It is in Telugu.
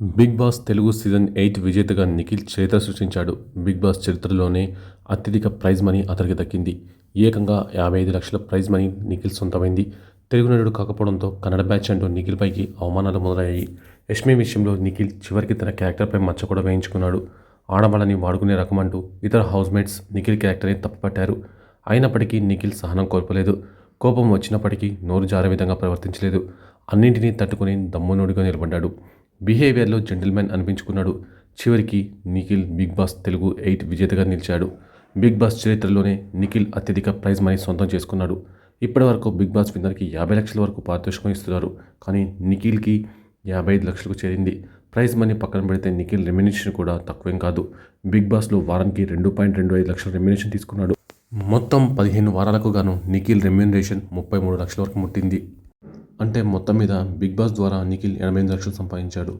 బిగ్ బాస్ తెలుగు సీజన్ 8 విజేతగా నిఖిల్ చరిత్ర సృష్టించాడు. బిగ్ బాస్ చరిత్రలోనే అత్యధిక ప్రైజ్ మనీ అతనికి దక్కింది. ఏకంగా 55 లక్షల ప్రైజ్ మనీ నిఖిల్ సొంతమైంది. తెలుగు నటుడు కాకపోవడంతో కన్నడ బ్యాచ్ అంటూ నిఖిల్పైకి అవమానాలు మొదలయ్యాయి. యష్మి విషయంలో నిఖిల్ చివరికి తన క్యారెక్టర్పై మచ్చ కూడా వేయించుకున్నాడు. ఆడవాళ్ళని వాడుకునే రకమంటూ ఇతర హౌస్మేట్స్ నిఖిల్ క్యారెక్టర్ని తప్పుపట్టారు. అయినప్పటికీ నిఖిల్ సహనం కోల్పోలేదు. కోపం వచ్చినప్పటికీ నోరు జారే విధంగా ప్రవర్తించలేదు. అన్నింటినీ తట్టుకుని దమ్మునోడిగా నిలబడ్డాడు. బిహేవియర్లో జెంటిల్మెన్ అనిపించుకున్నాడు. చివరికి నిఖిల్ బిగ్ బాస్ తెలుగు 8 విజేతగా నిలిచాడు. బిగ్ బాస్ చరిత్రలోనే నిఖిల్ అత్యధిక ప్రైజ్ మనీ సొంతం చేసుకున్నాడు. ఇప్పటివరకు బిగ్ బాస్ విన్నర్కి 50 లక్షల వరకు పారితోషికం ఇస్తున్నారు. కానీ నిఖిల్కి 55 లక్షలకు చేరింది. ప్రైజ్ మనీ పక్కన పెడితే నిఖిల్ రెమ్యునరేషన్ కూడా తక్కువేం కాదు. బిగ్ బాస్లో వారానికి 2.25 లక్షల రెమ్యునరేషన్ తీసుకున్నాడు. మొత్తం 15 వారాలకు గాను నిఖిల్ రెమ్యునరేషన్ 33 లక్షల వరకు ముట్టింది. అంటే మొత్తం మీద బిగ్ బాస్ ద్వారా నిఖిల్ 88 లక్షలు సంపాదించాడు.